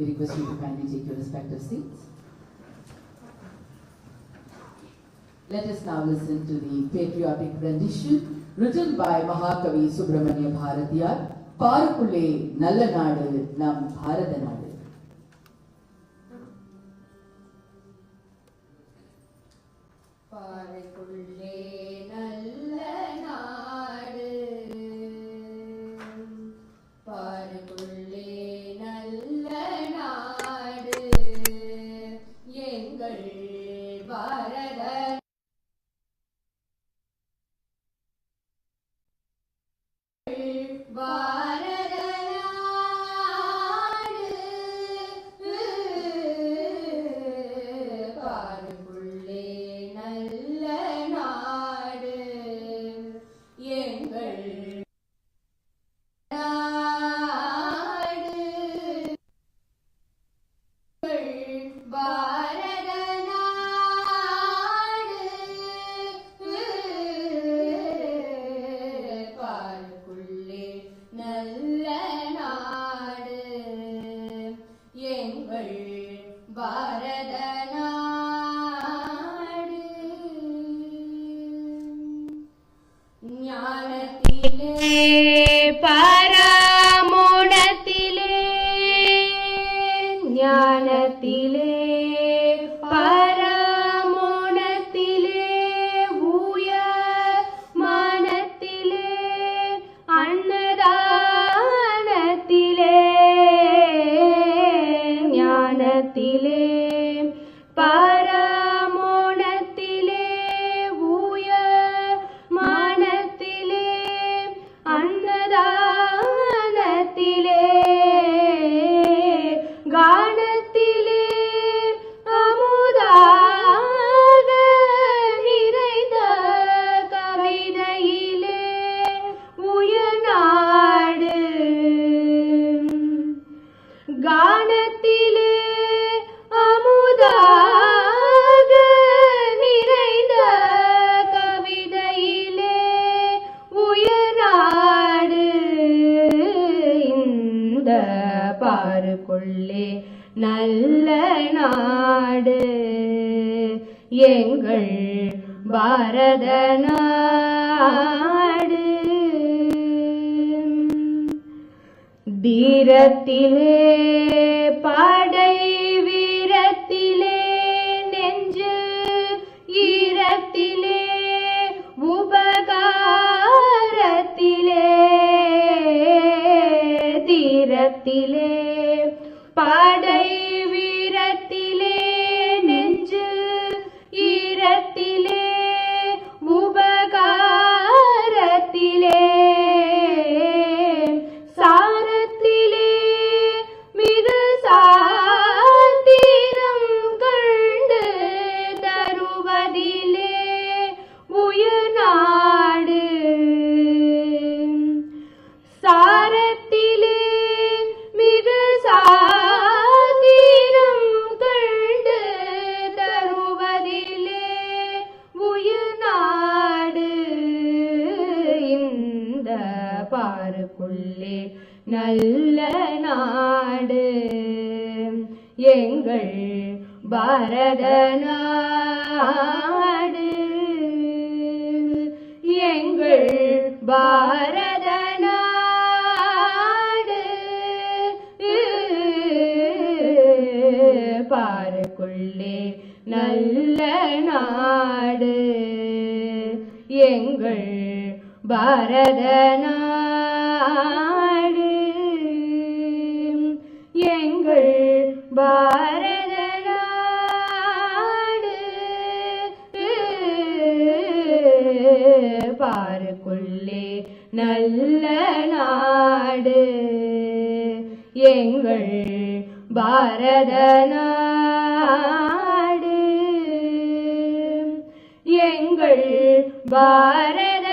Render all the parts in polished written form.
We request you to kindly take your respective seats. Let us now listen to the patriotic rendition written by Mahakavi Subramanya Bharatiyar, Parukulle Nalla Nadu Nam Bharata Nadu. Parukulle Nalla Nadu, Parukulle Nalla Nadu, Engal Bharata பாருக்குள்ளே நல்ல நாடு எங்கள் பாரத நாடு. தீரத்திலே படை வீரத்திலே நெஞ்சு ஈரத்திலே உபகாரத்திலே தீரத்திலே படை வீரத்திலே நெஞ்சு ஈரத்திலே உபகாரத்திலே சாரத்திலே மிகு சாத்திரம் கண்டு தருவதிலே உயர்நாடு. சாரத்திலே மிகு சாத்திரம் கண்டு தருவதிலே உயர்நாடு. இந்த பாருக்குள்ளே நல்ல நாடு எங்கள் பாரத நாடு எங்கள் பாரத நாடு. பாருக்குள்ளே நல்ல நாடு எங்கள் பாரத நாடு எங்கள் பாரத நாடு. பாருக்குள்ளே நல்ல நாடு எங்கள் பாரத நாடு எங்கள் பாரத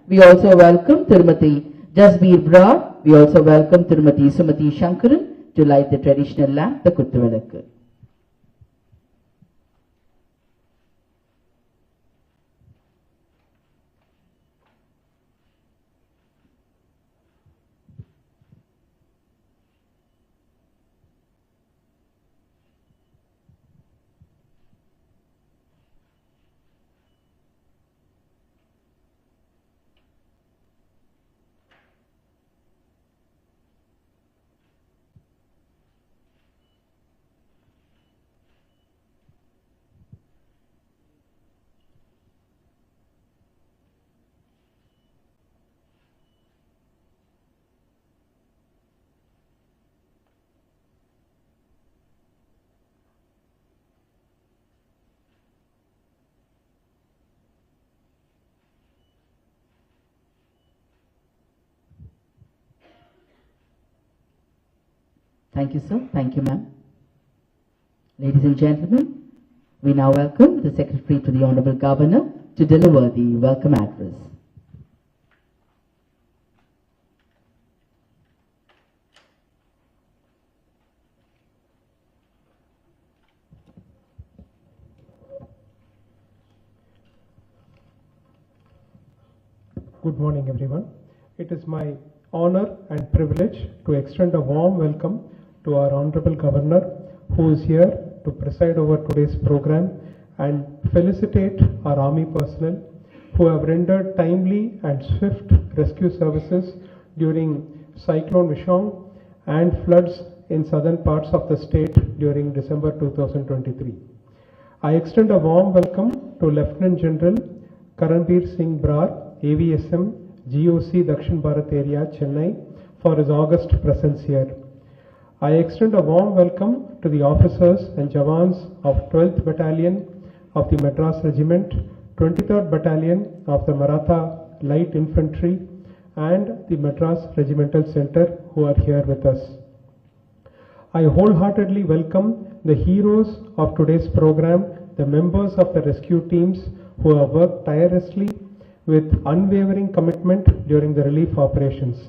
We also welcome Tirumati Jasbir Broad. We also welcome Tirumati Sumati Shankaran to light the traditional lamp, the Kuttuvilakku. Thank you, sir. Thank you, ma'am. Ladies and gentlemen, we now welcome the Secretary to the Honorable Governor to deliver the welcome address. Good morning, everyone. It is my honor and privilege to extend a warm welcome to our Honorable Governor, who is here to preside over today's program, and felicitate our Army personnel who have rendered timely and swift rescue services during Cyclone Vishong and floods in southern parts of the state during December 2023. I extend a warm welcome to Lieutenant General Karanbir Singh Brar, AVSM, GOC Dakshin Bharat Area, Chennai, for his august presence here. I extend a warm welcome to the officers and Jawans of 12th Battalion of the Madras Regiment, 23rd Battalion of the Maratha Light Infantry, and the Madras Regimental Center who are here with us. I wholeheartedly welcome the heroes of today's program, the members of the rescue teams who have worked tirelessly with unwavering commitment during the relief operations.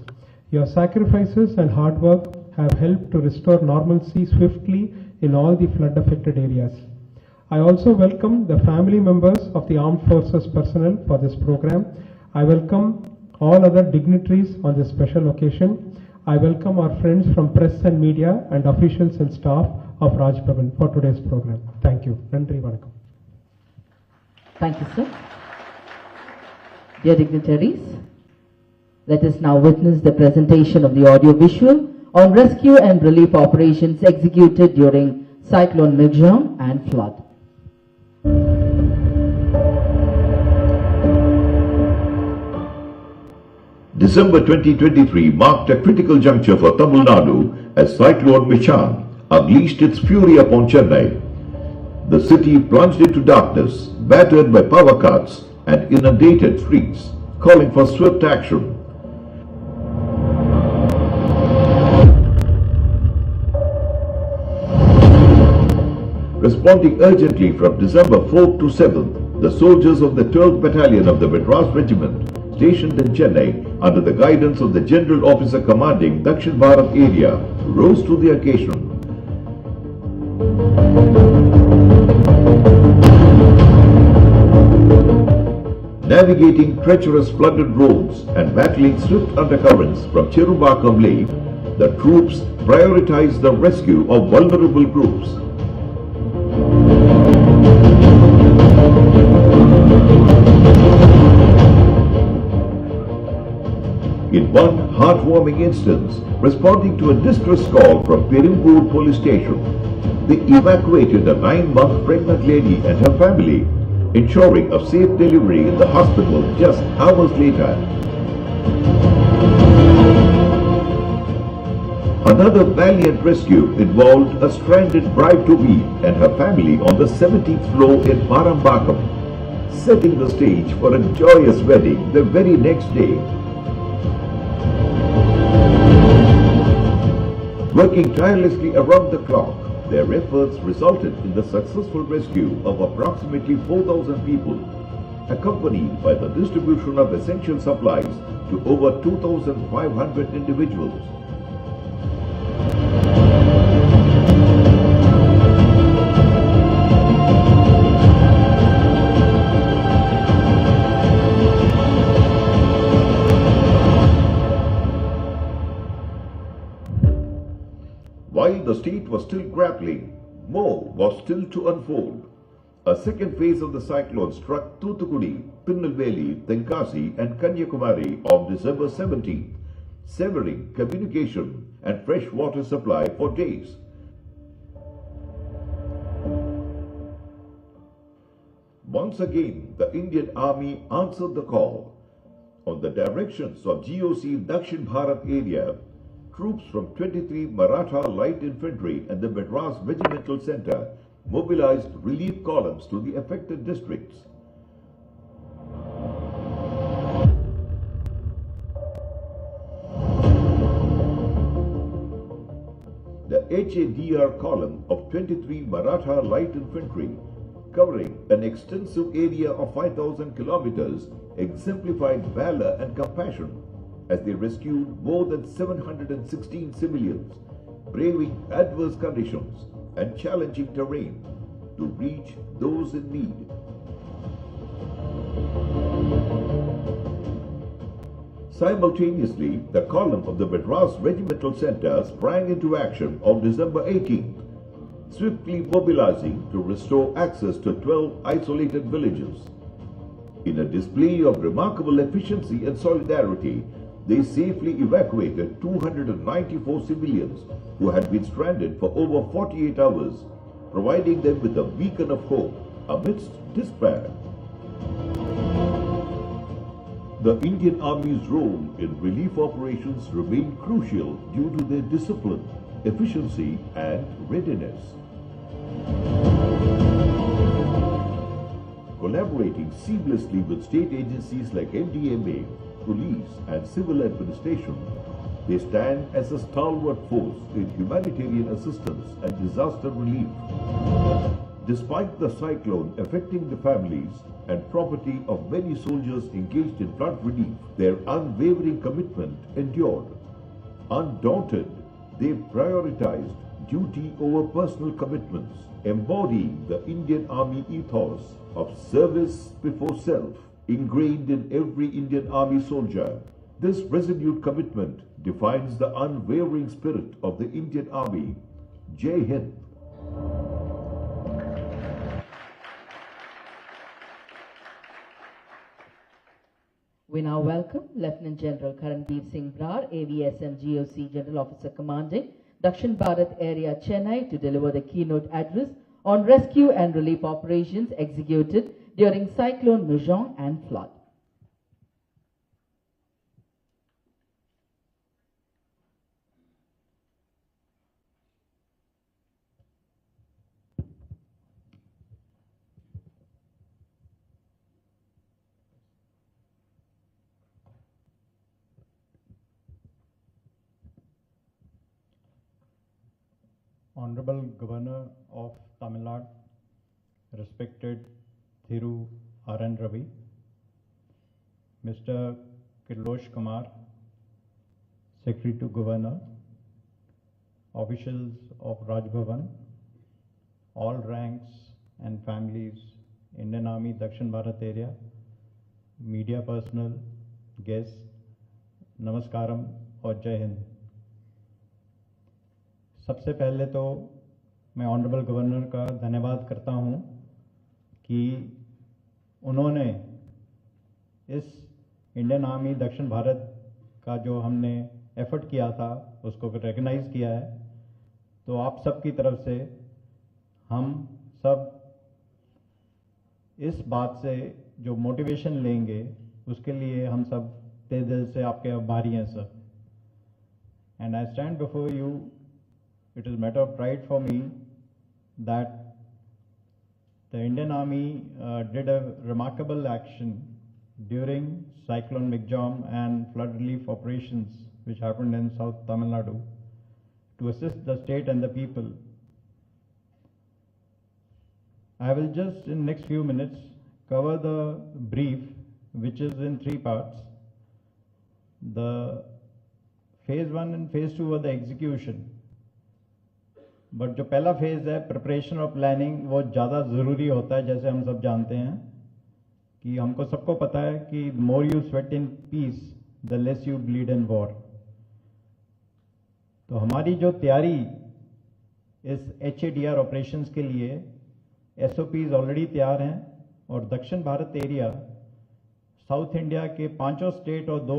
Your sacrifices and hard work have helped to restore normalcy swiftly in all the flood-affected areas. I also welcome the family members of the Armed Forces personnel for this program. I welcome all other dignitaries on this special occasion. I welcome our friends from press and media and officials and staff of Raj Bhavan for today's program. Thank you. Nandri Vanakkam. Thank you, sir. Dear dignitaries, let us now witness the presentation of the audio-visual on rescue and relief operations executed during Cyclone Migjam and flood. December 2023 marked a critical juncture for Tamil Nadu as Cyclone Migjam unleashed its fury upon Chennai. The city plunged into darkness, battered by power cuts and inundated streets, calling for swift action. Responding urgently from December 4th to 7th, the soldiers of the 12th Battalion of the Madras Regiment, stationed in Chennai under the guidance of the General Officer commanding Dakshin Bharat area, rose to the occasion. Navigating treacherous flooded roads and battling swift undercurrents from Cherubakam Lake, the troops prioritized the rescue of vulnerable groups. In one heartwarming instance, responding to a distress call from Perimpur police station, they evacuated a 9-month pregnant lady and her family, ensuring a safe delivery in the hospital just hours later. Another valiant rescue involved a stranded bride-to-be and her family on the 17th floor in Marambakam, setting the stage for a joyous wedding the very next day. Working tirelessly around the clock, their efforts resulted in the successful rescue of approximately 4,000 people, accompanied by the distribution of essential supplies to over 2,500 individuals. While the state was still grappling, more was still to unfold. A second phase of the cyclone struck Thoothukudi, Tirunelveli, Tenkasi and Kanyakumari on December 17th, severing communication and fresh water supply for days. Once again, the Indian Army answered the call. On the directions of GOC Dakshin Bharat area, troops from 23 Maratha Light Infantry and the Madras Regimental Centre mobilized relief columns to the affected districts. The HADR column of 23 Maratha Light Infantry, covering an extensive area of 5,000 kilometers, exemplified valor and compassion as they rescued more than 716 civilians, braving adverse conditions and challenging terrain to reach those in need. Simultaneously, the column of the Madras Regimental Centre sprang into action on December 18th, swiftly mobilizing to restore access to 12 isolated villages. In a display of remarkable efficiency and solidarity, they safely evacuated 294 civilians who had been stranded for over 48 hours, providing them with a beacon of hope amidst despair. The Indian Army's role in relief operations remained crucial due to their discipline, efficiency and readiness. Collaborating seamlessly with state agencies like MDMA, police and civil administration, they stand as a stalwart force in humanitarian assistance and disaster relief. Despite the cyclone affecting the families and property of many soldiers engaged in flood relief, their unwavering commitment endured. Undaunted, they prioritized duty over personal commitments, embodying the Indian Army ethos of service before self, ingrained in every Indian Army soldier. This resolute commitment defines the unwavering spirit of the Indian Army. Jai Hind. We now welcome Lieutenant General Karandeep Singh Brar, AVSM GOC General Officer Commanding, Dakshin Bharat Area, Chennai, to deliver the keynote address on rescue and relief operations executed during Cyclone Mijong and flood. Honorable Governor of Tamil Nadu, respected Thiru R.N.Ravi, Mr. Kirlosh Kumar, Secretary to Governor, officials of Raj Bhavan, all ranks and families, Indian Army Dakshin Bharat area, media personnel, guests, Namaskaram और जय हिंद। सबसे पहले तो मैं honourable governor का धन्यवाद करता हूं कि उन्होंने इस इंडियन आर्मी दक्षिण भारत का जो हमने एफर्ट किया था उसको रिकग्नाइज किया है। तो आप सब की तरफ से हम सब इस बात से जो मोटिवेशन लेंगे उसके लिए हम सब तहे दिल से आपके आभारी हैं sir. And I stand before you, it is a matter of pride for me that the Indian Army did a remarkable action during Cyclone Mijong and flood relief operations which happened in South Tamil Nadu to assist the state and the people. I will just in next few minutes cover the brief, which is in 3 parts. The phase 1 and phase 2 were the execution. But जो पहला phase है preparation और planning, वो ज़्यादा ज़रूरी होता है. जैसे हम सब जानते हैं कि हमको सबको पता है कि more you sweat in peace the less you bleed in war. तो हमारी जो तैयारी इस HADR ऑपरेशंस के लिए SOPs ऑलरेडी तैयार हैं. और दक्षिण भारत एरिया, साउथ इंडिया के 5 स्टेट और 2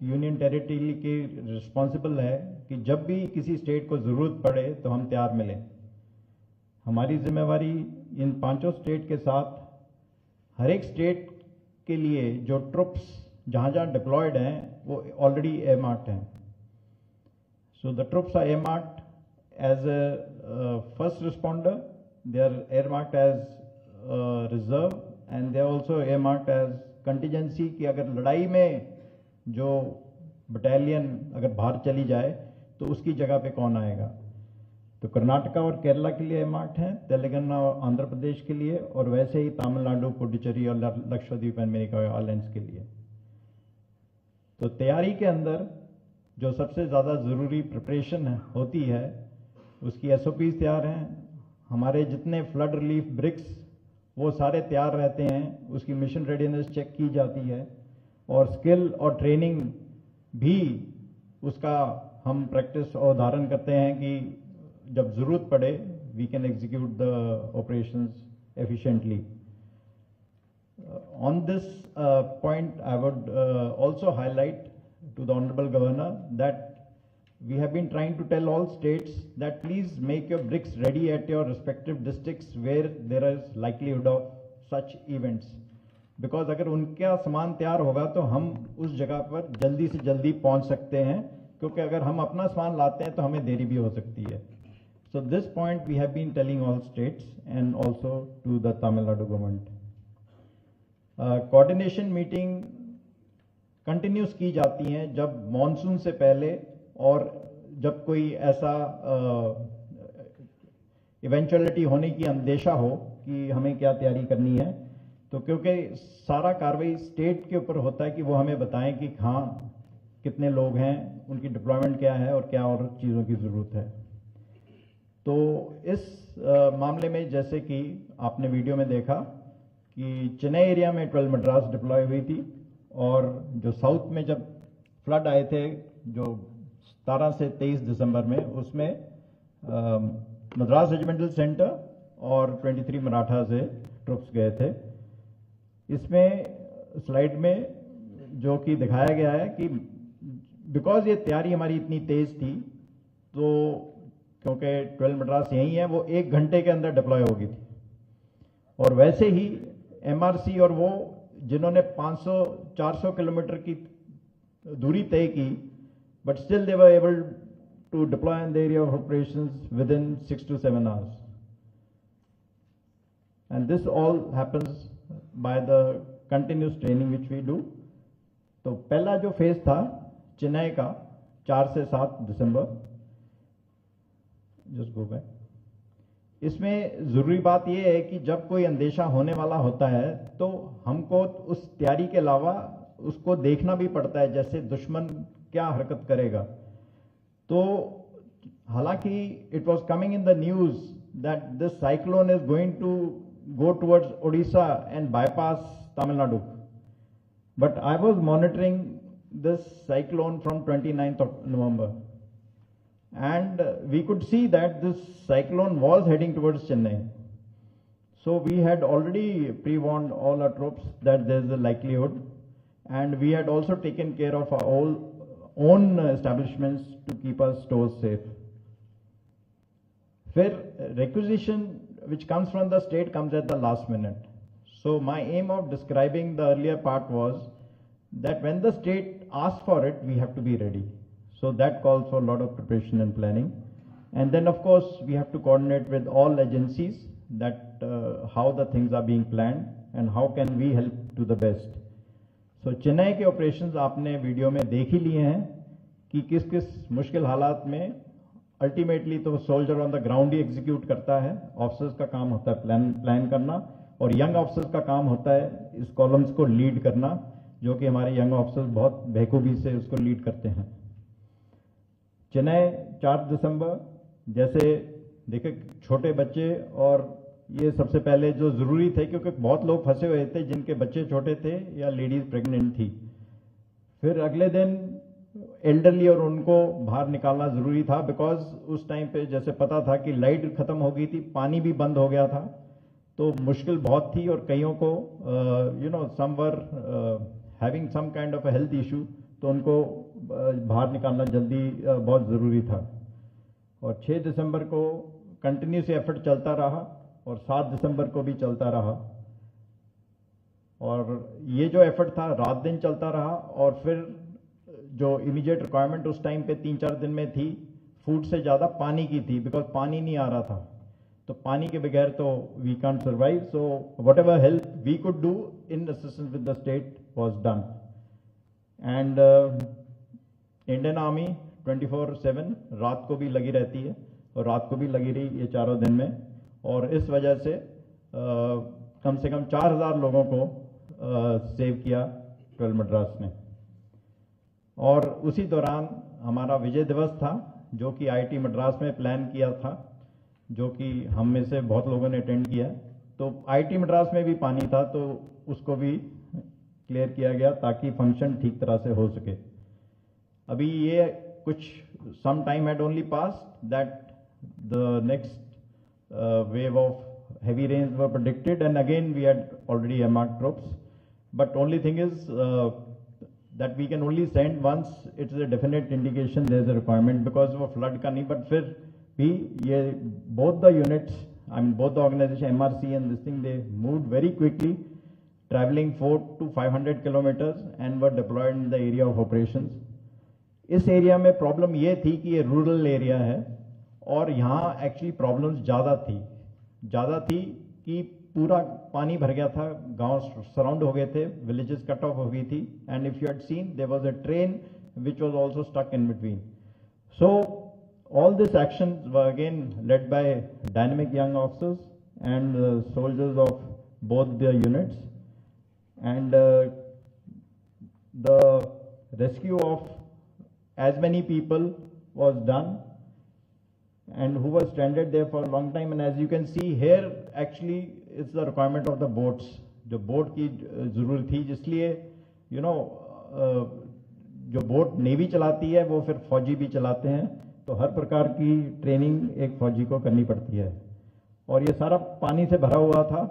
यूनियन टेरिटरी के रिस्पॉन्सिबल है कि जब भी किसी स्टेट को ज़रूरत पड़े तो हम तैयार मिलें. हमारी जिम्मेवारी इन 5 स्टेट के साथ हर एक स्टेट के लिए जो ट्रुप्स जहाँ जहाँ डिप्लॉयड हैं वो ऑलरेडी एयरमार्क्ड हैं. So the troops are earmarked as a first responder, they are earmarked as reserve, and they are also earmarked as contingency. कि अगर लड़ाई में जो बटालियन अगर बाहर चली जाए तो उसकी जगह पे कौन आएगा. तो कर्नाटका और केरला के लिए एयरमार्क्ड हैं, तेलंगाना और आंध्र प्रदेश के लिए, और वैसे ही तमिलनाडु, पुडुचेरी और लक्षद्वीप एंड मिनिकॉय आइलैंड्स के लिए. तो तैयारी के अंदर जो सबसे ज़्यादा ज़रूरी प्रिपरेशन होती है उसकी SOPs तैयार हैं. हमारे जितने फ्लड रिलीफ ब्रिक्स वो सारे तैयार रहते हैं, उसकी मिशन रेडीनेस चेक की जाती है, और स्किल और ट्रेनिंग भी उसका हम प्रैक्टिस और उदाहरण करते हैं कि जब ज़रूरत पड़े we can execute the operations efficiently. On this point I would also highlight to the Honorable Governor that we have been trying to tell all states that please make your bricks ready at your respective districts where there is likelihood of such events. Because अगर उनका सामान तैयार होगा तो हम उस जगह पर जल्दी से जल्दी पहुंच सकते हैं, क्योंकि अगर हम अपना सामान लाते हैं तो हमें देरी भी हो सकती है. So this point we have been telling all states and also to the Tamil Nadu government. Coordination meeting continuous की जाती हैं जब मॉनसून से पहले और जब कोई ऐसा इवेंचुअलिटी होने की अंदेशा हो कि हमें क्या तैयारी करनी है. तो क्योंकि सारा कार्रवाई स्टेट के ऊपर होता है कि वो हमें बताएं कि हाँ कितने लोग हैं, उनकी डिप्लॉयमेंट क्या है और क्या और चीज़ों की ज़रूरत है. तो इस मामले में जैसे कि आपने वीडियो में देखा कि चेन्नई एरिया में 12 मद्रास डिप्लॉय हुई थी, और जो साउथ में जब फ्लड आए थे जो 17 से 23 दिसंबर में, उसमें मद्रास रेजिमेंटल सेंटर और 23 मराठा से ट्रुप्स गए थे. इसमें स्लाइड में जो कि दिखाया गया है कि बिकॉज ये तैयारी हमारी इतनी तेज थी, तो क्योंकि 12 मद्रास यही है, वो 1 घंटे के अंदर डिप्लॉय हो गई थी. और वैसे ही MRC और वो जिन्होंने 500-400 किलोमीटर की दूरी तय की, but still they were able to deploy in the area of operations within 6 to 7 hours. And this all happens by the continuous training which we do. तो पहला जो फेज था चेन्नई का 4 से 7 दिसंबर, जस्ट गो बैक. इसमें ज़रूरी बात यह है कि जब कोई अंदेशा होने वाला होता है तो हमको उस तैयारी के अलावा उसको देखना भी पड़ता है, जैसे दुश्मन क्या हरकत करेगा. तो हालांकि it was coming in the news that this cyclone is going to go towards Odisha and bypass Tamil Nadu, but I was monitoring this cyclone from 29th of November. And we could see that this cyclone was heading towards Chennai. So we had already pre-warned all our troops that there is a likelihood, and we had also taken care of our own establishments to keep our stores safe. Fair requisition which comes from the state comes at the last minute. So my aim of describing the earlier part was that when the state asks for it, we have to be ready. So that calls for a lot of preparation and planning. And then of course we have to coordinate with all agencies that how the things are being planned and how can we help to the best. So Chennai के operations आपने video में देख ही लिए हैं कि किस किस मुश्किल हालात में अल्टीमेटली तो soldier on the ground he execute करता है, ऑफिसर्स का काम होता है प्लान करना, और यंग ऑफिसर्स का काम होता है इस कॉलम्स को लीड करना, जो कि हमारे यंग ऑफिसर्स बहुत बेखूबी से उसको लीड करते हैं। चेन्नई 4 दिसंबर, जैसे देखिए छोटे बच्चे, और ये सबसे पहले जो ज़रूरी थे क्योंकि बहुत लोग फंसे हुए थे जिनके बच्चे छोटे थे या लेडीज़ प्रेग्नेंट थी। फिर अगले दिन एल्डरली और उनको बाहर निकालना ज़रूरी था, बिकॉज उस टाइम पे जैसे पता था कि लाइट ख़त्म हो गई थी, पानी भी बंद हो गया था, तो मुश्किल बहुत थी और कईयों को some were having some kind of a health issue, तो उनको बाहर निकालना जल्दी बहुत ज़रूरी था। और 6 दिसंबर को कंटिन्यूस एफर्ट चलता रहा और 7 दिसंबर को भी चलता रहा, और ये जो एफर्ट था रात दिन चलता रहा। और फिर जो इमीडिएट रिक्वायरमेंट उस टाइम पे 3-4 दिन में थी, फूड से ज़्यादा पानी की थी, बिकॉज पानी नहीं आ रहा था, तो पानी के बगैर तो we can't survive. So whatever help we could do in assistance with the state was done. And Indian army 24/7 रात को भी लगी रहती है, और रात को भी लगी रही ये 4 दिन में, और इस वजह से कम से कम 4000 लोगों को सेव किया 12 मद्रास ने। और उसी दौरान हमारा विजय दिवस था, जो कि आईआईटी मद्रास में प्लान किया था, जो कि हम में से बहुत लोगों ने अटेंड किया। तो आईआईटी मद्रास में भी पानी था, तो उसको भी क्लियर किया गया ताकि फंक्शन ठीक तरह से हो सके। अभी ये कुछ some time had only passed that the next wave of heavy rains were predicted, and again we had already earmarked troops, but only thing is that we can only send once it's a definite indication there is a requirement because of a flood ka nahi, but fir bhi ye both the units, I mean both the organization MRC and this thing, they moved very quickly, traveling 400 to 500 kilometers and were deployed in the area of operations. इस area में problem ये थी कि ये rural area है, और यहाँ actually problems ज़्यादा थी कि पूरा पानी भर गया था, गांव सराउंड हो गए थे, विलेजेस कट ऑफ हो गई थी, and if you had seen there was a train which was also stuck in between. So all this actions were again led by dynamic young officers and soldiers of both the units, and the rescue of as many people was done and who was stranded there for a long time. And as you can see here, actually it's the requirement of the boats, जो boat की जरूरत थी, जिसलिए जो boat navy चलाती है वो फिर फौजी भी चलाते हैं, तो हर प्रकार की ट्रेनिंग एक फौजी को करनी पड़ती है। और ये सारा पानी से भरा हुआ था,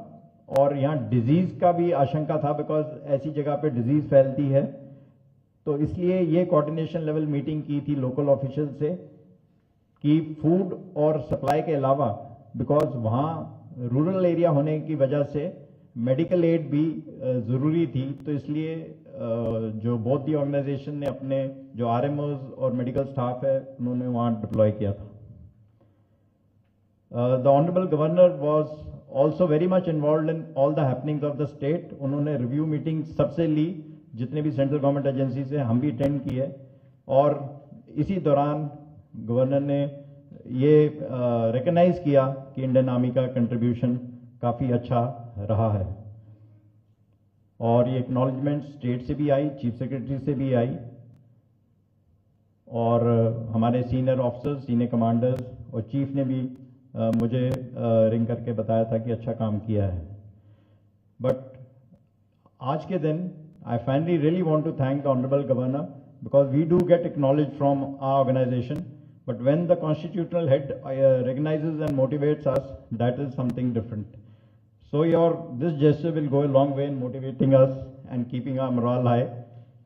और यहाँ डिजीज का भी आशंका था, बिकॉज ऐसी जगह पे डिजीज फैलती है, तो इसलिए ये कोऑर्डिनेशन लेवल मीटिंग की थी लोकल ऑफिशियल से कि फूड और सप्लाई के अलावा, बिकॉज वहाँ रूरल एरिया होने की वजह से मेडिकल एड भी ज़रूरी थी, तो इसलिए जो बोथ दी ऑर्गेनाइजेशन ने अपने जो आरएमओज और मेडिकल स्टाफ है उन्होंने वहाँ डिप्लॉय किया था। The honourable governor was also very much involve in all the happenings of the state. उन्होंने रिव्यू मीटिंग सबसे ली, जितने भी सेंट्रल गवर्नमेंट एजेंसी से हम भी अटेंड किए, और इसी दौरान गवर्नर ने ये रिकग्नाइज किया कि इंडियन आर्मी का कंट्रीब्यूशन काफ़ी अच्छा रहा है, और ये एक्नॉलेजमेंट स्टेट से भी आई, चीफ सेक्रेटरी से भी आई, और हमारे सीनियर ऑफिसर्स, सीनियर कमांडर्स और चीफ ने भी मुझे रिंग करके बताया था कि अच्छा काम किया है। बट आज के दिन I finally really want to thank the Honorable Governor, because we do get acknowledged from our organization, but when the constitutional head recognizes and motivates us, that is something different. So this gesture will go a long way in motivating us and keeping our morale high,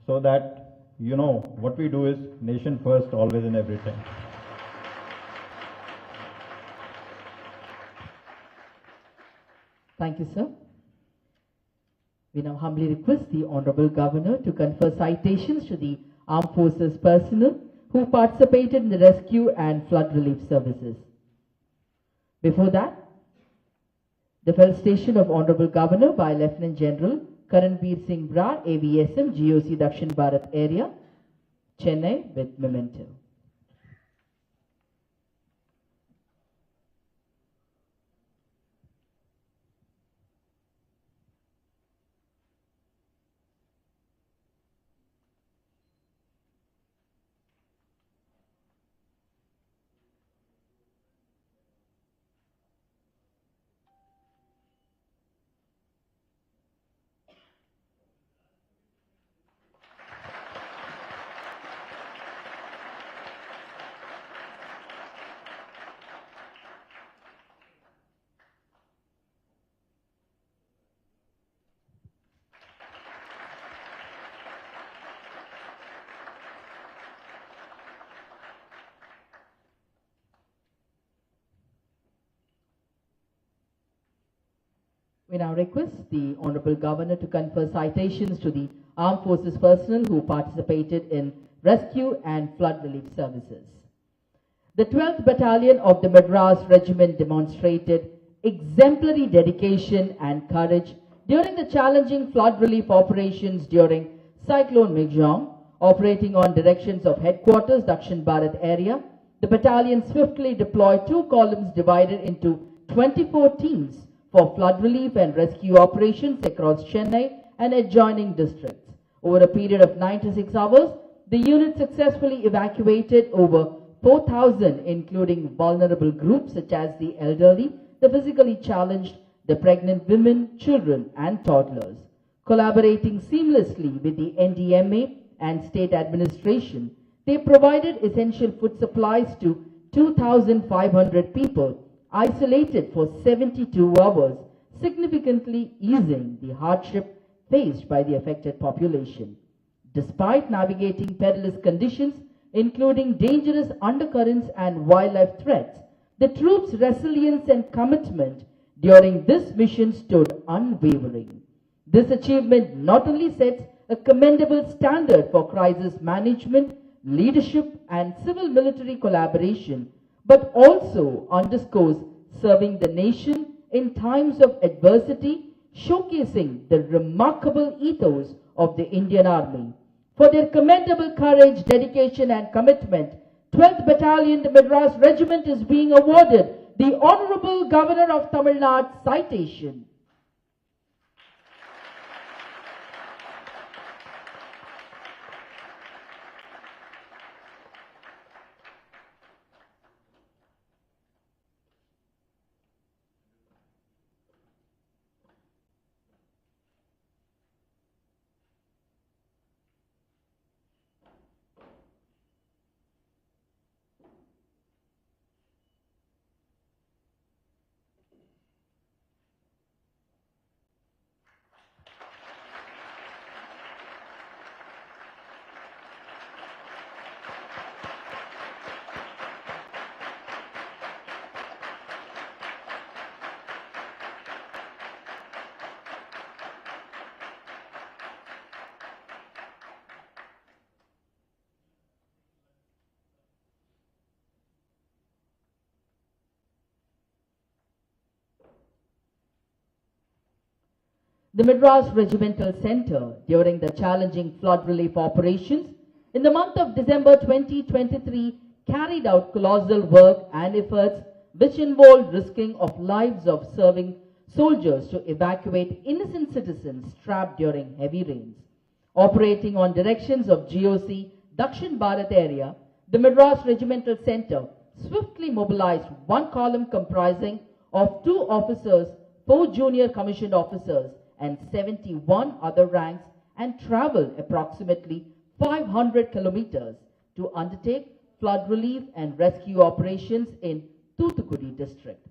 so that what we do is nation first always and every time. Thank you, sir. We now humbly request the Honorable Governor to confer citations to the Armed Forces personnel who participated in the rescue and flood relief services. Before that, the felicitation of Honorable Governor by Lieutenant General Karanveer Singh Brar, AVSM, GOC Dakshin Bharat Area, Chennai, with memento. We now request the Honorable Governor to confer citations to the Armed Forces personnel who participated in rescue and flood relief services. The 12th Battalion of the Madras Regiment demonstrated exemplary dedication and courage during the challenging flood relief operations during Cyclone Michaung. Operating on directions of Headquarters, Dakshin Bharat area, the battalion swiftly deployed 2 columns divided into 24 teams for flood relief and rescue operations across Chennai and adjoining districts. Over a period of 96 hours, the unit successfully evacuated over 4,000, including vulnerable groups such as the elderly, the physically challenged, the pregnant women, children and toddlers. Collaborating seamlessly with the NDMA and state administration, they provided essential food supplies to 2,500 people isolated for 72 hours, significantly easing the hardship faced by the affected population. Despite navigating perilous conditions, including dangerous undercurrents and wildlife threats, the troops' resilience and commitment during this mission stood unwavering. This achievement not only sets a commendable standard for crisis management, leadership and civil-military collaboration, but also underscores serving the nation in times of adversity, showcasing the remarkable ethos of the Indian Army. For their commendable courage, dedication and commitment, 12th Battalion, the Madras Regiment is being awarded the Honorable Governor of Tamil Nadu citation. The Madras Regimental Centre, during the challenging flood relief operations in the month of December 2023, carried out colossal work and efforts which involved risking of lives of serving soldiers to evacuate innocent citizens trapped during heavy rains. Operating on directions of GOC Dakshin Bharat area, the Madras Regimental Centre swiftly mobilized 1 column comprising of 2 officers, 4 junior commissioned officers and 71 other ranks and traveled approximately 500 kilometers to undertake flood relief and rescue operations in Thoothukudi district.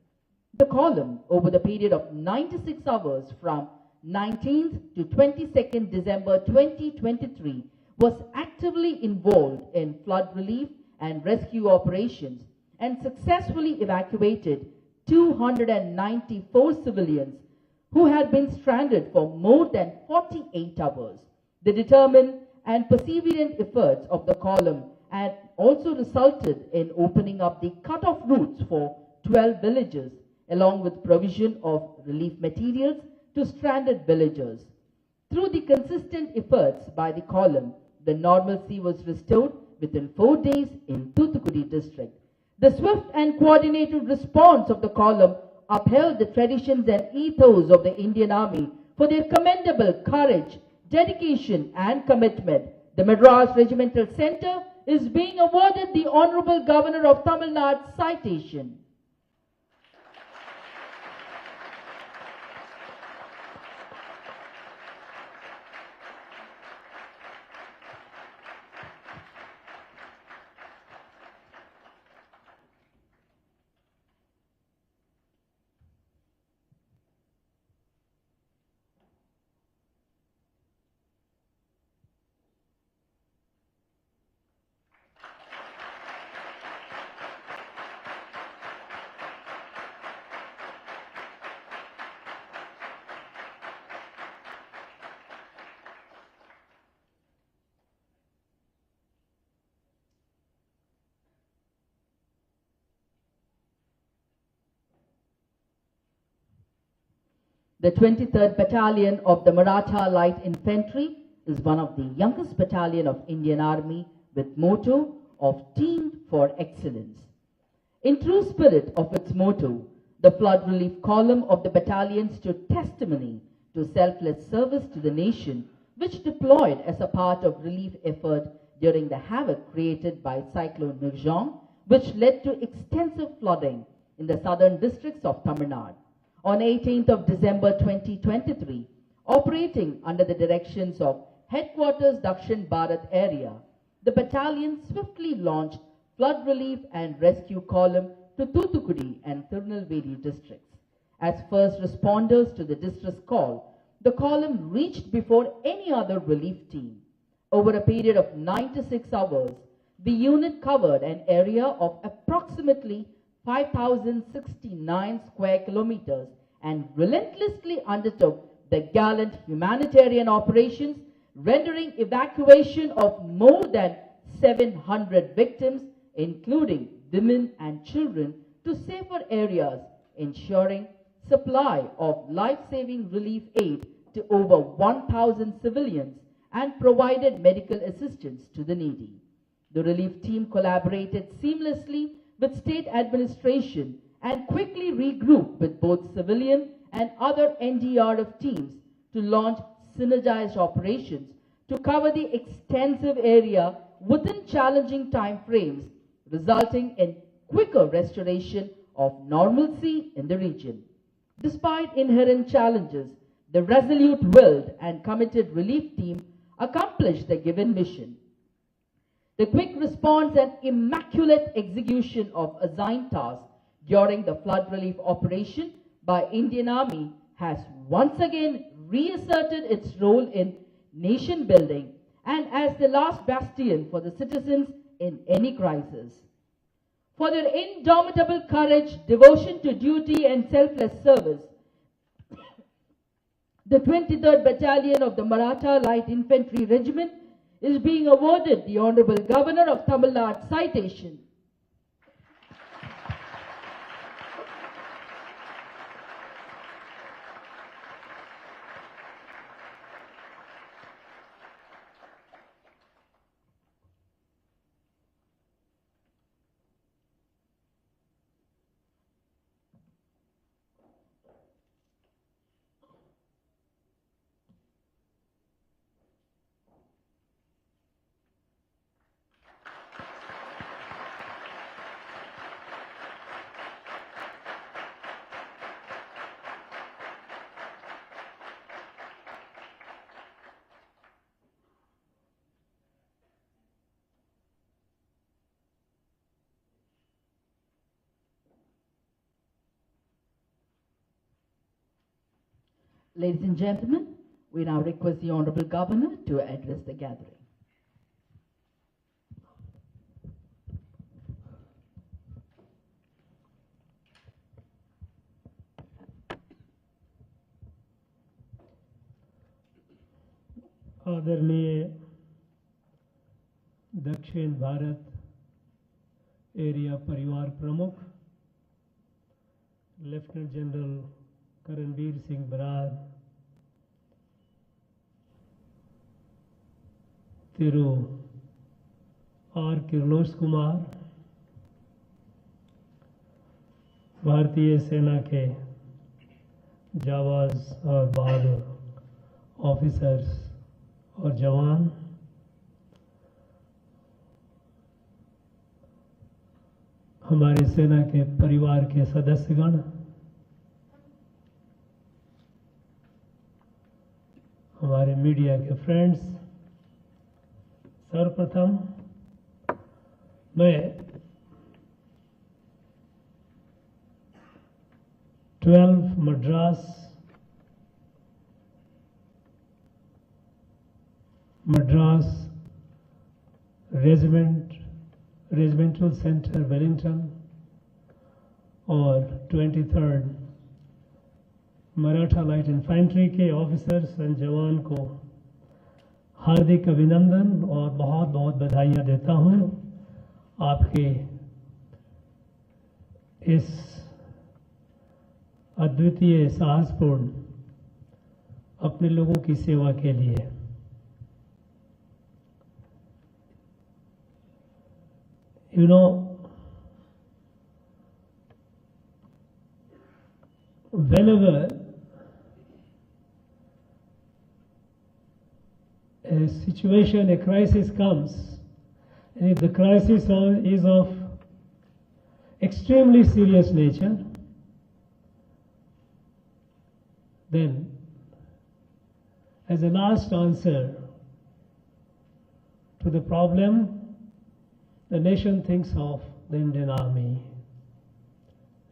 The column, over the period of 96 hours from 19th to 22nd December 2023, was actively involved in flood relief and rescue operations and successfully evacuated 294 civilians who had been stranded for more than 48 hours. The determined and perseverant efforts of the column had also resulted in opening up the cut-off routes for 12 villages, along with provision of relief materials to stranded villagers. Through the consistent efforts by the column, the normalcy was restored within 4 days in Thoothukudi district. The swift and coordinated response of the column upheld the traditions and ethos of the Indian Army for their commendable courage, dedication and commitment. The Madras Regimental Centre is being awarded the Honorable Governor of Tamil Nadu citation. The 23rd Battalion of the Maratha Light Infantry is one of the youngest battalion of Indian Army with motto of Teamed for Excellence. In true spirit of its motto, the flood relief column of the battalion stood testimony to selfless service to the nation, which deployed as a part of relief effort during the havoc created by Cyclone Michaung, which led to extensive flooding in the southern districts of Tamil Nadu. On 18th of December 2023, operating under the directions of Headquarters Dakshin Bharat area, the battalion swiftly launched flood relief and rescue column to Thoothukudi and Tirunelveli districts. As first responders to the distress call, the column reached before any other relief team. Over a period of 96 hours, the unit covered an area of approximately 5,069 square kilometers and relentlessly undertook the gallant humanitarian operations, rendering evacuation of more than 700 victims, including women and children, to safer areas, ensuring supply of life-saving relief aid to over 1,000 civilians and provided medical assistance to the needy. The relief team collaborated seamlessly with state administration and quickly regrouped with both civilian and other NDRF teams to launch synergized operations to cover the extensive area within challenging time frames, resulting in quicker restoration of normalcy in the region. Despite inherent challenges, the resolute-willed and committed relief team accomplished the given mission. The quick response and immaculate execution of assigned tasks during the flood relief operation by Indian Army has once again reasserted its role in nation building and as the last bastion for the citizens in any crisis. For their indomitable courage, devotion to duty and selfless service, the 23rd Battalion of the Maratha Light Infantry Regiment is being awarded the Honorable Governor of Tamil Nadu citation. Ladies and gentlemen, we now request the Honorable Governor to address the gathering. आदरणीय दक्षिण Bharat area परिवार प्रमुख lieutenant general Karanbir Singh Brar, Thiru R Kirlos Kumar, भारतीय सेना के जाबाज और बहादुर officers और जवान, हमारे सेना के परिवार के सदस्यगण, हमारे मीडिया के फ्रेंड्स, सर्वप्रथम मैं 12 मद्रास रेजिमेंटल सेंटर वेलिंगटन और 23rd मराठा लाइट इन्फेंट्री के ऑफिसर्स एंड जवान को हार्दिक अभिनंदन और बहुत बहुत बधाइयाँ देता हूँ आपके इस अद्वितीय साहसपूर्ण अपने लोगों की सेवा के लिए। You know, whenever a situation, a crisis comes, and if the crisis is of extremely serious nature, then as a last answer to the problem, the nation thinks of the Indian Army,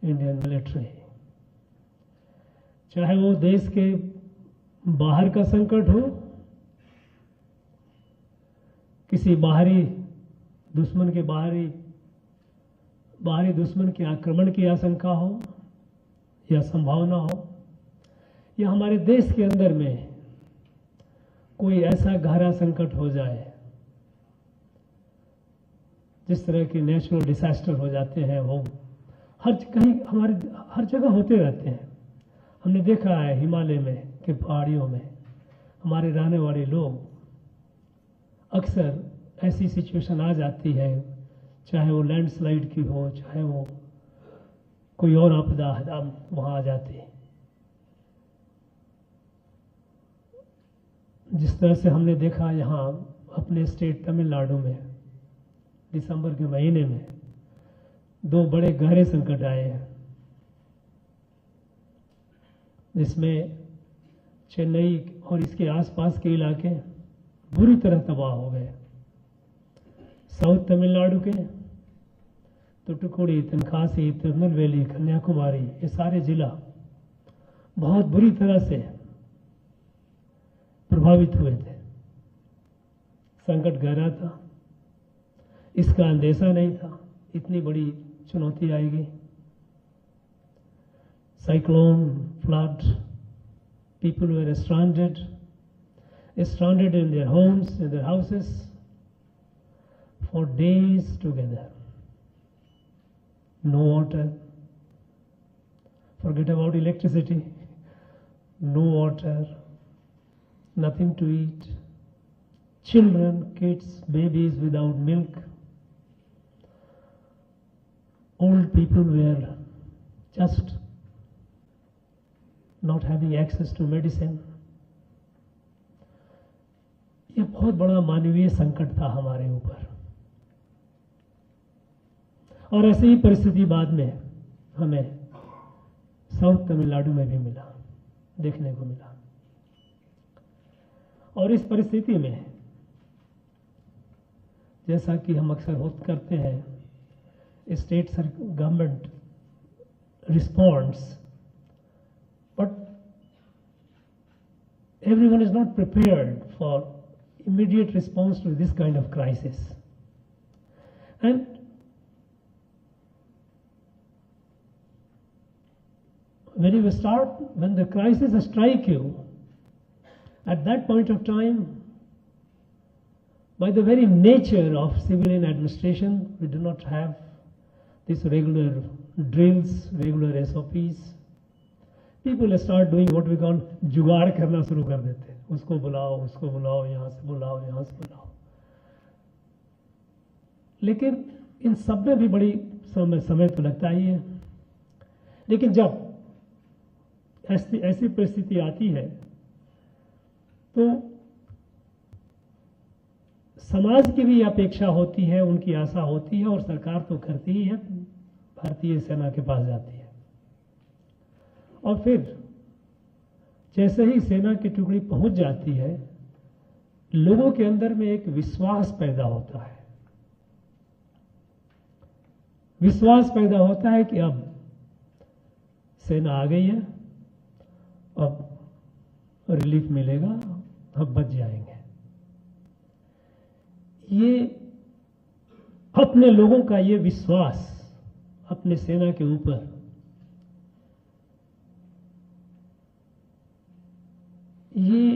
Indian military. चाहे वो देश के बाहर का संकट हो, किसी बाहरी दुश्मन के बाहरी दुश्मन के आक्रमण की आशंका हो या संभावना हो, या हमारे देश के अंदर में कोई ऐसा गहरा संकट हो जाए, जिस तरह के नेचुरल डिजास्टर हो जाते हैं, वो हर जगह होते रहते हैं। हमने देखा है हिमालय में के पहाड़ियों में हमारे रहने वाले लोग, अक्सर ऐसी सिचुएशन आ जाती है, चाहे वो लैंडस्लाइड की हो, चाहे वो कोई और आपदा वहां आ जाती है। जिस तरह से हमने देखा यहाँ अपने स्टेट तमिलनाडु में दिसंबर के महीने में 2 बड़े गहरे संकट आए हैं, जिसमें चेन्नई और इसके आसपास के इलाके बुरी तरह तबाह हो गए। साउथ तमिलनाडु के तुतुकुड़ी, तेनकासी, तिरुनेलवेली, कन्याकुमारी, ये सारे जिला बहुत बुरी तरह से प्रभावित हुए थे। संकट गहरा था, इसका अंदेशा नहीं था इतनी बड़ी चुनौती आएगी। Cyclone, flood, people were stranded in their homes, in their houses for days together. No water, forget about electricity, no water, nothing to eat, children, kids, babies without milk, old people were just not having access to medicine. यह बहुत बड़ा मानवीय संकट था हमारे ऊपर, और ऐसी ही परिस्थिति बाद में हमें साउथ तमिलनाडु में भी मिला, देखने को मिला। और इस परिस्थिति में जैसा कि हम अक्सर करते हैं, state government responds, but everyone is not prepared for immediate response to this kind of crisis. And when the crisis strike you, at that point of time, by the very nature of civilian administration, we do not have these regular drills, regular SOPs. People start doing what we call जुगाड़ करना शुरू कर देते हैं, उसको बुलाओ, यहाँ से बुलाओ। लेकिन इन सब में भी बड़ी समय तो लगता ही है। लेकिन जब ऐसी परिस्थिति आती है तो समाज की भी अपेक्षा होती है, उनकी आशा होती है, और सरकार तो करती ही है, भारतीय सेना के पास जाती है। और फिर जैसे ही सेना की टुकड़ी पहुंच जाती है, लोगों के अंदर में एक विश्वास पैदा होता है। विश्वास पैदा होता है कि अब सेना आ गई है, अब रिलीफ मिलेगा, अब बच जाएंगे। ये अपने लोगों का ये विश्वास अपने सेना के ऊपर, ये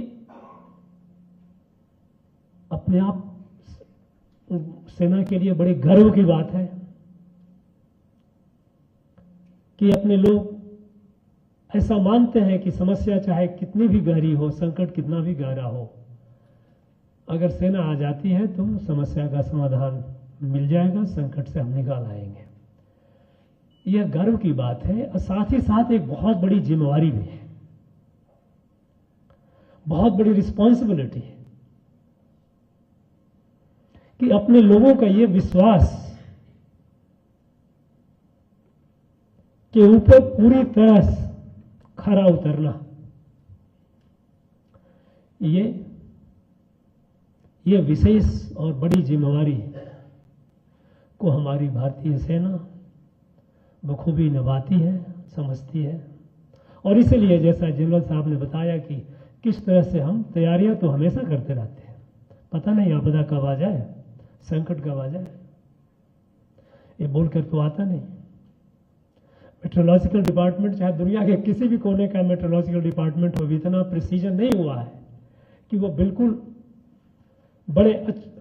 अपने आप सेना के लिए बड़े गर्व की बात है कि अपने लोग ऐसा मानते हैं कि समस्या चाहे कितनी भी गहरी हो, संकट कितना भी गहरा हो, अगर सेना आ जाती है तो समस्या का समाधान मिल जाएगा, संकट से हम निकाल आएंगे। यह गर्व की बात है और साथ ही साथ एक बहुत बड़ी जिम्मेवारी भी है, बहुत बड़ी रिस्पॉन्सिबिलिटी है कि अपने लोगों का यह विश्वास के ऊपर पूरी तरह से खरा उतरना, ये विशेष और बड़ी जिम्मेवारी को हमारी भारतीय सेना बखूबी निभाती है, समझती है। और इसलिए जैसा जनरल साहब ने बताया कि किस तरह से हम तैयारियां तो हमेशा करते रहते हैं, पता नहीं आपदा कब आ जाए, संकट कब आ जाए, ये बोलकर तो आता नहीं। मेट्रोलॉजिकल डिपार्टमेंट चाहे दुनिया के किसी भी कोने का मेट्रोलॉजिकल डिपार्टमेंट हो, इतना प्रिसीजन नहीं हुआ है कि वो बिल्कुल बड़े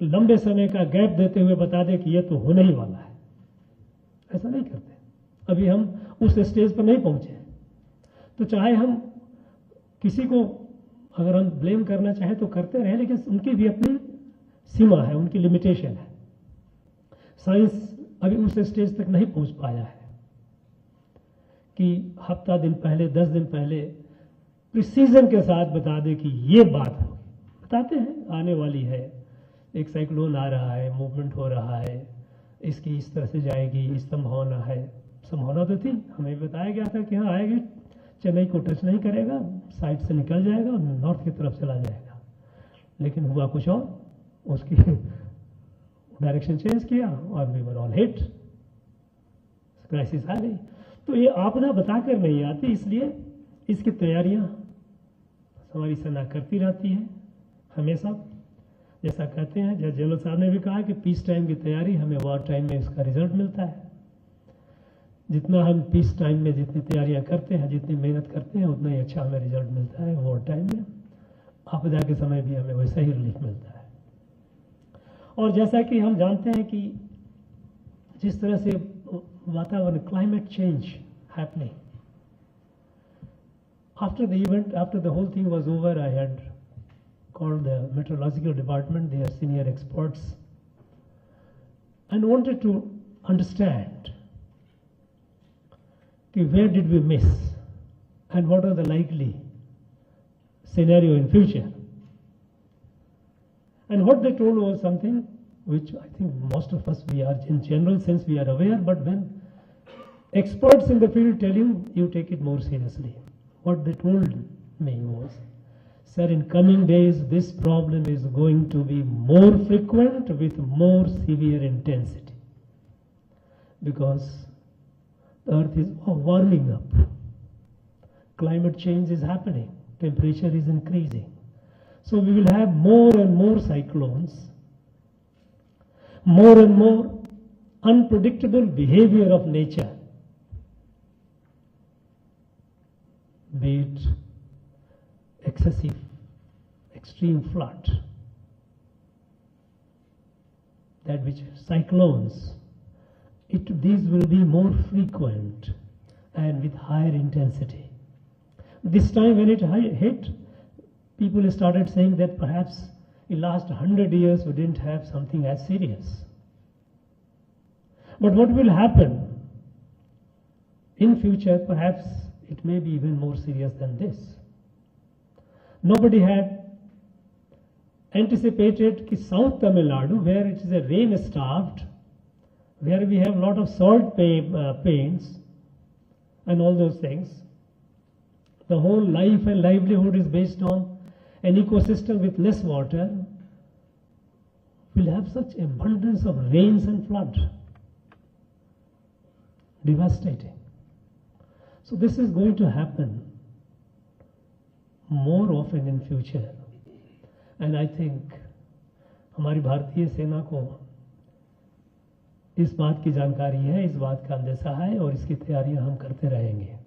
लंबे समय का गैप देते हुए बता दे कि ये तो होने ही वाला है। ऐसा नहीं करते, अभी हम उस स्टेज पर नहीं पहुंचे। तो चाहे हम किसी को अगर हम ब्लेम करना चाहें तो करते रहे, लेकिन उनकी भी अपनी सीमा है, उनकी लिमिटेशन है। साइंस अभी उस स्टेज तक नहीं पहुंच पाया है कि हफ्ता दिन पहले, 10 दिन पहले प्रिसीजन के साथ बता दे कि ये बात होगी। बताते हैं आने वाली है, एक साइक्लोन आ रहा है, मूवमेंट हो रहा है, इसकी इस तरह से जाएगी, इस संभावना है। संभावना तो थी, हमें बताया गया था कि हाँ आएगा, चेन्नई को टच नहीं करेगा, साइड से निकल जाएगा और नॉर्थ की तरफ चला जाएगा। लेकिन हुआ कुछ और, उसकी डायरेक्शन चेंज किया और we were all hit, crisis आ गई। तो ये आपदा बताकर नहीं आती, इसलिए इसकी तैयारियां हमारी सेना करती रहती है हमेशा। जैसा कहते हैं, जैसे जनरल साहब ने भी कहा कि पीस टाइम की तैयारी हमें वॉर टाइम में इसका रिजल्ट मिलता है। जितना हम पीस टाइम में जितनी तैयारियां करते हैं, जितनी मेहनत करते हैं, उतना ही अच्छा हमें रिजल्ट मिलता है वॉर टाइम में। आपदा के समय भी हमें वैसा ही रिलीफ मिलता है। और जैसा कि हम जानते हैं कि जिस तरह से वातावरण, climate change happening, after the event, after the whole thing was over, I had called the meteorological department, their senior experts, and wanted to understand where did we miss and what are the likely scenario in future. And what they told was something which I think most of us, we are in general sense we are aware, but when experts in the field tell you, you take it more seriously. What they told me was, sir, in coming days this problem is going to be more frequent with more severe intensity, because the earth is warming up, climate change is happening, temperature is increasing. So we will have more and more cyclones, more and more unpredictable behavior of nature, be it excessive, extreme flood, that which cyclones, these will be more frequent and with higher intensity. This time when it hit, people started saying that perhaps in last 100 years we didn't have something as serious. But what will happen in future, perhaps it may be even more serious than this. Nobody had anticipated that South Tamil Nadu, where it is a rain-starved, where we have a lot of salt pains and all those things, the whole life and livelihood is based on an ecosystem with less water, will have such abundance of rains and flood. Devastating. So this is going to happen more often in future. And I think हमारी भारतीय सेना को इस बात की जानकारी है, इस बात का अंदेशा है और इसकी तैयारियां हम करते रहेंगे।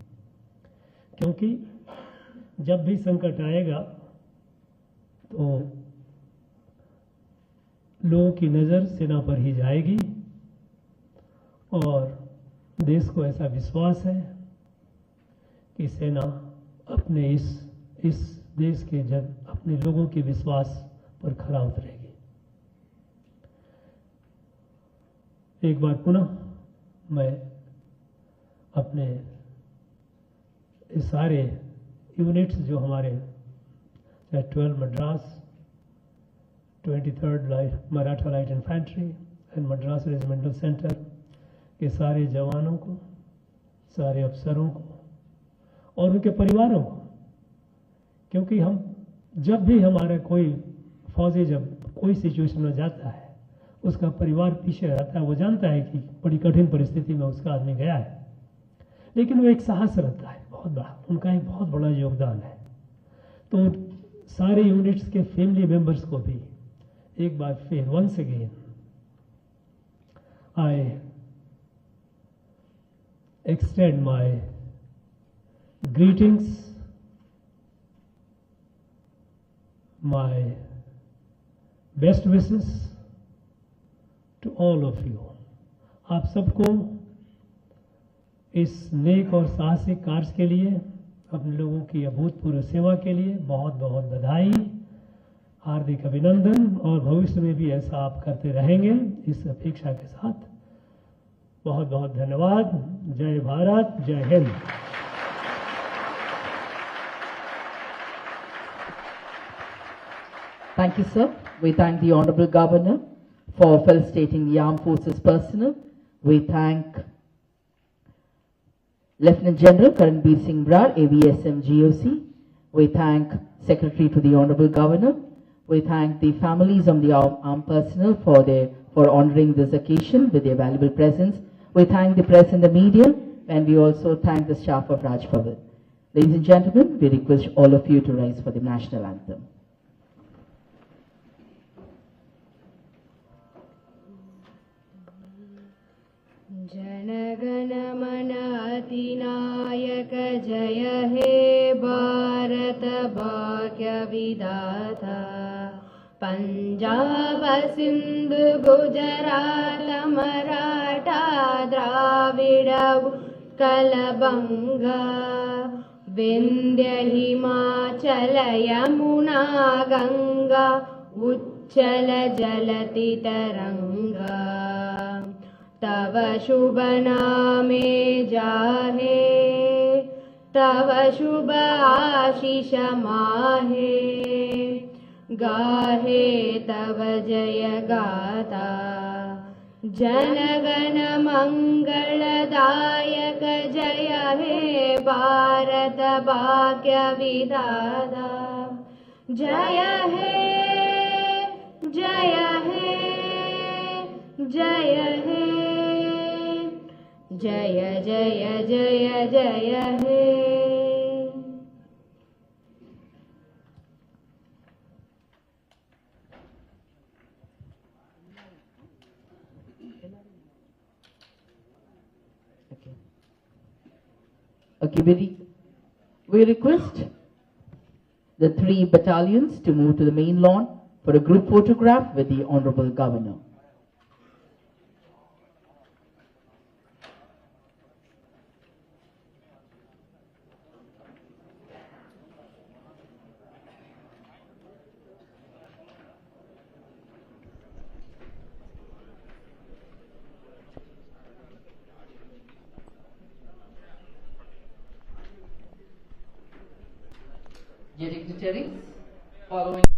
क्योंकि जब भी संकट आएगा तो लोगों की नज़र सेना पर ही जाएगी और देश को ऐसा विश्वास है कि सेना अपने इस देश के अपने लोगों के विश्वास पर खरा उतरेगी। एक बार पुनः मैं अपने सारे यूनिट्स जो हमारे 12 Madras, 23rd Maratha light infantry and Madras regimental centre के सारे जवानों को, सारे अफसरों को और उनके परिवारों को, क्योंकि हम जब भी हमारा कोई फौजी जब कोई सिचुएशन में जाता है उसका परिवार पीछे रहता है। वो जानता है कि बड़ी कठिन परिस्थिति में उसका आदमी गया है, लेकिन वो एक साहस रहता है बहुत बड़ा, उनका एक बहुत बड़ा योगदान है। तो सारे यूनिट्स के फैमिली मेंबर्स को भी एक बार फिर once again I extend my greetings, my best wishes to all of you. आप सबको इस नेक और साहसिक कार्य के लिए, अपने लोगों की अभूतपूर्व सेवा के लिए बहुत बहुत बधाई, हार्दिक अभिनंदन, और भविष्य में भी ऐसा आप करते रहेंगे इस अपेक्षा के साथ बहुत बहुत धन्यवाद। जय भारत, जय Hind. Thank you, sir. We thank the Honorable Governor for felicitating the Armed Forces personnel. We thank Lieutenant General Karanbir Singh Brar, AVSM GOC. We thank Secretary to the Honorable Governor. We thank the families of the armed personnel for honoring this occasion with their valuable presence. We thank the press and the media, and we also thank the staff of Raj Bhavan. Ladies and gentlemen, we request all of you to rise for the national anthem. जनगण मन अधिनायक जय हे भारत भाग्य विधाता। पंजाब सिंधु गुजरात मराठा द्राविड उत्कल बंगा, विंध्य हिमाचल यमुना गंगा, उच्चल जलति तरंगा। तव शुभ नामे जाहे, तव शुभ आशीष माहे, गाहे तव जय गाथा। जनगण मंगलदायक जय हे भारत भाग्य विधाता। जय हे, जय हे, जय हे, जय जय जय जय हे। Okay, we request the 3 battalions to move to the main lawn for a group photograph with the Honorable Governor. Dignitaries, following